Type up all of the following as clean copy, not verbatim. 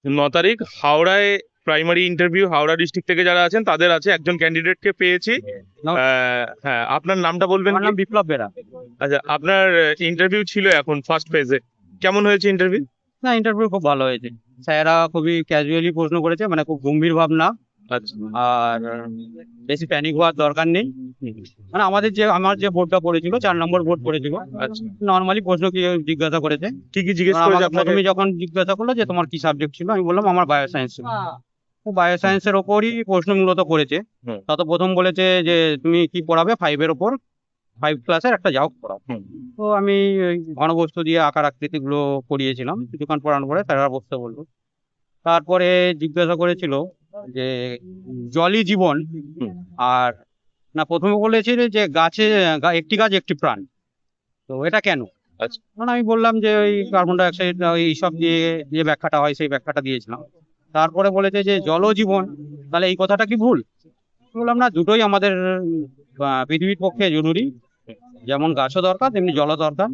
9 তারিখ হাওড়ায় primary interview, Howrah district থেকে যারা আছেন তাদের আছে। একজন ক্যান্ডিডেটকে পেয়েছি। হ্যাঁ, আপনার নামটা বলবেন আমার কি? নাম বিপ্লব বেরা। আচ্ছা, আপনার ইন্টারভিউ ছিল এখন ফার্স্ট ফেজে, কেমন হয়েছে ইন্টারভিউ? না, ইন্টারভিউ খুব ভালো হয়েছে। স্যাররা খুবই ক্যাজুয়ালি প্রশ্ন করেছে, মানে খুব গম্ভীর ভাবনা। আচ্ছা। আর বেশি প্যানিক হওয়ার দরকার নেই। মানে আমার যে বোর্ডটা পড়েছিল, 4 নম্বর বোর্ড পড়েছিল, আচ্ছা, নর্মালি প্রশ্ন কি জিজ্ঞাসা করেছে। কি কি জিজ্ঞেস এবার করেছে আমাকে আপনাকে? প্রথমে যখন জিজ্ঞাসা করলো যে তোমার কি সাবজেক্ট ছিল, আমি বললাম আমার বায়োসায়েন্স ছিল। বায়োসায়েন্সের ওপরই প্রশ্ন মূলত করেছে। হুম। তত প্রথম বলেছে যে তুমি কি পড়াবে, 5-এর ওপর, 5 ক্লাসের একটা যাও পড়াও। হুম। তো আমি ওই ঘনবস্তু দিয়ে আকার আকৃতি গুলো করিয়েছিলাম। কিছুক্ষণ পড়ানোর পরে স্যাররা বসতে বললো। তারপরে জিজ্ঞাসা করেছিল যে জলই জীবন। হুম। আর না, প্রথমে বলেছিল যে একটি গাছ একটি প্রাণ, তো এটা কেন? আচ্ছা। তখন আমি বললাম যে ওই কার্বন ডাই অক্সাইড এইসব দিয়ে যে ব্যাখ্যাটা হয় সেই ব্যাখ্যাটা দিয়েছিলাম। তারপরে বলেছে যে জল জীবন, তাহলে এই কথাটা কি ভুল? বললাম না, দুটোই আমাদের পৃথিবীর পক্ষে জরুরি। যেমন গাছও দরকার তেমনি জলও দরকার।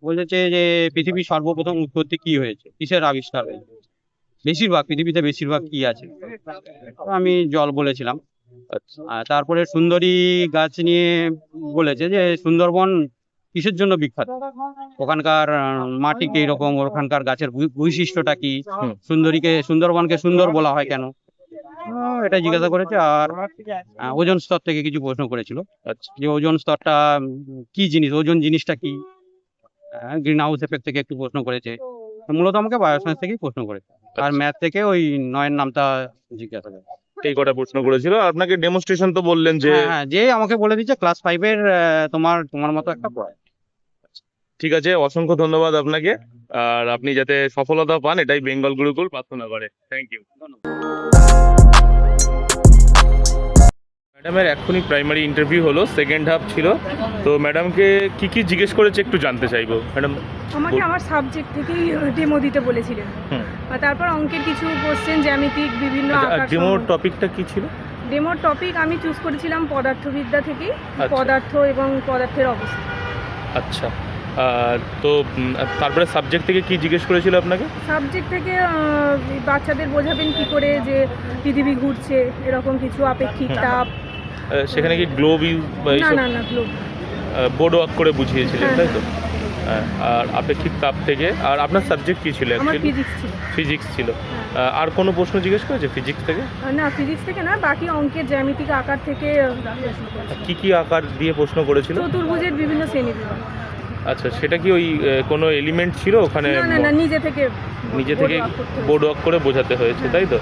বলেছে যে পৃথিবীর সর্বপ্রথম উৎপত্তি কি হয়েছে, কিসের আবিষ্কার হয়েছে, পৃথিবীতে বেশিরভাগ কি আছে? তো আমি জল বলেছিলাম। আচ্ছা। আর তারপরে সুন্দরী গাছ নিয়ে বলেছে যে সুন্দরবন কিসের জন্য বিখ্যাত, ওখানকার মাটি কি রকম, ওখানকার গাছের বৈশিষ্ট্যটা কি, হুম। সুন্দরবনকে সুন্দর বলা হয় কেন, এটা জিজ্ঞাসা করেছে। আর ওজোন স্তর থেকে কিছু প্রশ্ন করেছিল, আচ্ছা। যে ওজোন স্তরটা কি জিনিস, ওজোন জিনিসটা কি। গ্রিন হাউস এফেক্ট থেকে একটু প্রশ্ন করেছে। তো মূলত আমাকে বায়োসায়েন্স থেকেই প্রশ্ন করেছে। আর ম্যাথ থেকে ওই 9-এর নামটা জিজ্ঞাসা করে। এই কটা প্রশ্ন করেছিল আপনাকে। ডেমনস্ট্রেশন তো বললেন যে। হ্যাঁ হ্যাঁ, যে আমাকে বলে দিচ্ছে ক্লাস 5-এর তোমার মতো একটা পড়ায়। ঠিক আছে, অসংখ্য ধন্যবাদ আপনাকে। আর আপনি যাতে সফলতা পান এটাই বেঙ্গল গুরুকুল প্রার্থনা করে। Thank you. ম্যাডামের এক্ষুনি প্রাইমারি ইন্টারভিউ হলো, সেকেন্ড হাফ ছিল। তো ম্যাডামকে কি কি জিজ্ঞেস করেছে একটু জানতে চাইবো ম্যাডাম। আমাকে আমার সাবজেক্ট থেকেই ডেমো দিতে বলেছিলেন। হুম। আর তারপর অঙ্কের কিছু কোশ্চেন, জ্যামিতিক বিভিন্ন আকার। ডেমোর টপিকটা কি ছিল? ডেমোর টপিক আমি চুজ করেছিলাম পদার্থবিদ্যা থেকেই, আচ্ছা। পদার্থ এবং পদার্থের অবস্থা। আচ্ছা। আর তো তারপরে সাবজেক্ট থেকে কি জিজ্ঞেস করেছিল আপনাকে? সাবজেক্ট থেকে বাচ্চাদের বোঝাবেন কি করে যে পৃথিবী ঘুরছে, এরকম কিছু আপেক্ষিক তাপ। সেখানে কি গ্লোব ইউজ বা না এইসব না না, গ্লোব। বোর্ড ওয়ার্ক করে বুঝিয়েছিলেন, হ্যাঁ। তাই তো? হ্যাঁ। আর আপেক্ষিক তাপ থেকে। আর আপনার সাবজেক্ট কি ছিল আমার অ্যাকচুয়ালি? ফিজিক্স ছিল। ফিজিক্স ছিল। আর কোনো প্রশ্ন জিজ্ঞেস করেছে ফিজিক্স থেকে? না, ফিজিক্স থেকে না, বাকি অঙ্কের জ্যামিতিক আকার থেকে প্রশ্ন করেছিল। কি কি আকার দিয়ে প্রশ্ন করেছিল? চতুর্ভুজের বিভিন্ন শ্রেণী বিভাগ। আচ্ছা, সেটা কি ওই কোনো এলিমেন্ট ছিল ওখানে? না না না, নিজে থেকে নিজে থেকে board work করতে হয়েছে। বোর্ড ওয়ার্ক করে বোঝাতে হয়েছে, হ্যাঁ। তাই তো?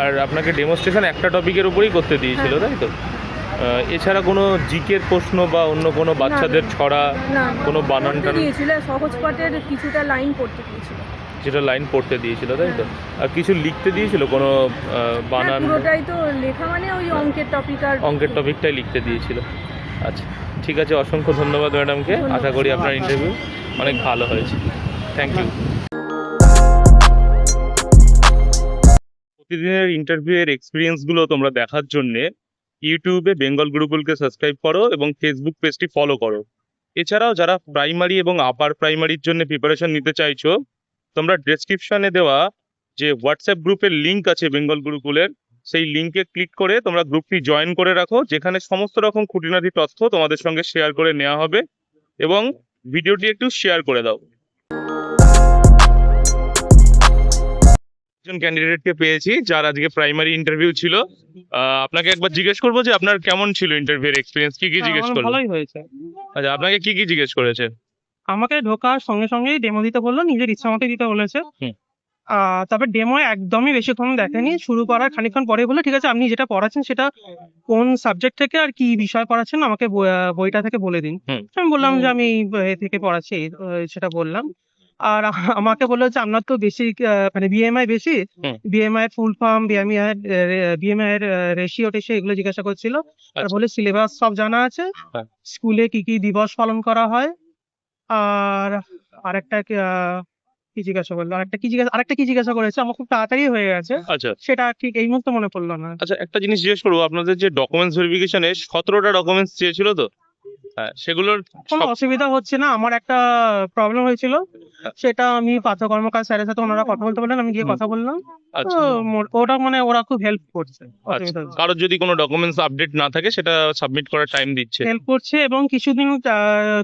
আর আপনাকে ডেমনস্ট্রেশন একটা টপিকের উপরেই করতে দিয়েছিল, হ্যাঁ। তাই তো? এছাড়া কোনো জিকের প্রশ্ন বা অন্য কোনো বাচ্চাদের ছড়া, না, কোনো বানান পড়তে টানান? দিয়েছিল, সহজ পাঠের কিছুটা লাইন পড়তে দিয়েছিল। যেটা লাইন পড়তে দিয়েছিল, তাই তো? আর কিছু লিখতে দিয়েছিল কোনো হ্যাঁ, বানান? পুরোটাই তো লেখা, মানে ওই অঙ্কের টপিক আর অঙ্কের টপিকটাই লিখতে দিয়েছিল। আচ্ছা, ঠিক আছে, অসংখ্য ধন্যবাদ ম্যাডামকে। ধন্যবাদ। আশা করি আপনার ইন্টারভিউ অনেক ভালো হয়েছে। Thank you. প্রতিদিনের ইন্টারভিউয়ের এক্সপিরিয়েন্সগুলো তোমরা দেখার জন্যে ইউটিউবে বেঙ্গল গুরুকুলকে সাবস্ক্রাইব করো এবং ফেসবুক পেজটি ফলো করো। এছাড়াও যারা প্রাইমারি এবং আপার প্রাইমারির জন্য প্রিপারেশন নিতে চাইছো, তোমরা ডেসক্রিপশনে দেওয়া যে হোয়াটসঅ্যাপ গ্রুপের লিঙ্ক আছে বেঙ্গল গুরুকুলের, সেই লিঙ্কে ক্লিক করে তোমরা গ্রুপটি জয়েন করে রাখো, যেখানে সমস্ত রকম খুঁটিনাটি তথ্য তোমাদের সঙ্গে শেয়ার করে নেওয়া হবে। এবং ভিডিওটি একটু শেয়ার করে দাও। একজন ক্যান্ডিডেটকে পেয়েছি যার আজকে প্রাইমারি ইন্টারভিউ ছিল। আপনাকে একবার জিজ্ঞেস করবো যে আপনার কেমন ছিল ইন্টারভিউর এক্সপিরিয়েন্স, কি কি জিজ্ঞেস করলো? ভালোই হয়েছে। আচ্ছা, আপনাকে কি কি জিজ্ঞেস করেছে? আমাকে ঢোকার সঙ্গে সঙ্গেই ডেমো দিতে বললো, নিজের ইচ্ছা মতো দিতে বলেছে। হুম। তবে ডেমো একদমই বেশিক্ষণ দেখেনি, শুরু করার খানিকক্ষণ পরে বলে ঠিক আছে আপনি যেটা পড়াচ্ছেন সেটা কোন সাবজেক্ট থেকে আর কি বিষয় পড়াচ্ছেন আমাকে বইটা থেকে বলে দিন। হুম। আমি বললাম যে আমি এ থেকে পড়াচ্ছি, সেটা বললাম। আর আমাকে বললো যে আপনার তো বেশি মানে বিএমআই বেশি, হুম। বিএমআই এর ফুল ফর্ম, বিএমআই এর রেশিও টেশিও এগুলো জিজ্ঞাসা করছিল। আর আচ্ছা। বলে সিলেবাস সব জানা আছে, হ্যাঁ। স্কুলে কি কি দিবস পালন করা হয়। আর আরেকটা কি জিজ্ঞাসা করলো, আরেকটা কি জিজ্ঞাসা করেছে, আমার খুব তাড়াতাড়ি হয়ে গেছে, আচ্ছা। সেটা ঠিক এই মুহূর্তে মনে পড়লো না। আচ্ছা, একটা জিনিস জিজ্ঞেস করবো, আপনাদের যে ডকুমেন্টস ভেরিফিকেশনে 17টা ডকুমেন্টস চেয়েছিল তো? হ্যাঁ, সেগুলোর কোনো সব- অসুবিধা হচ্ছে না। আমার একটা প্রবলেম হয়েছিল, সেটা আমি পার্থ কর্মকার স্যারের সাথে ওনারা কথা বলতে বললেন, আমি গিয়ে কথা বললাম। আচ্ছা তো ওটা মানে ওরা খুব হেল্প করছে, অসুবিধা আচ্ছা, কারোর যদি কোনো ডকুমেন্টস আপডেট না থাকে সেটা সাবমিট করার টাইম দিচ্ছে। হেল্প করছে, এবং কিছুদিন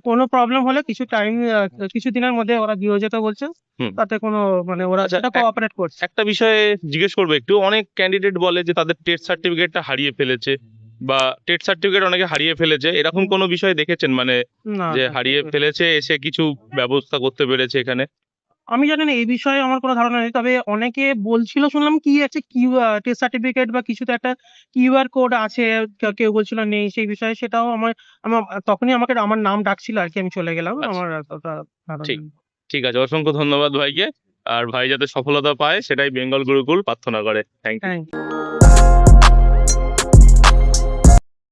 কোনো প্রবলেম হলে কিছুদিনের মধ্যে ওরা দিয়ে যেতে বলছে। হুম। তাতে কোনো মানে ওরা আচ্ছা, সেটা কোঅপারেট করছে। একটা বিষয়ে জিজ্ঞেস করবো একটু, অনেক ক্যান্ডিডেট বলে যে তাদের টেট সার্টিফিকেটটা হারিয়ে ফেলেছে, বা টেট সার্টিফিকেট অনেকে হারিয়ে ফেলেছে, এরকম কোনো বিষয় দেখেছেন মানে না, যে না, হারিয়ে ফেলেছে এসে কিছু ব্যবস্থা করতে পেরেছে এখানে? আমি জানি না এই বিষয়ে, আমার কোনো ধারণা নেই। তবে অনেকে বলছিল, শুনলাম কি একটা টেস্ট সার্টিফিকেট বা কিছুতে একটা কিউআর কোড আছে, কেউ বলছিল নেই সেই বিষয়ে। সেটাও আমার আমার তখনই আমাকে আমার নাম ডাকছিল আর কি, আমি চলে গেলাম। আচ্ছা, আমার এতটা ধারণা ঠিক। নেই। ঠিক আছে, অসংখ্য ধন্যবাদ ভাইকে। আর ভাই যাতে সফলতা পায় সেটাই বেঙ্গল গুরুকুল প্রার্থনা করে। Thank you. থ্যাংক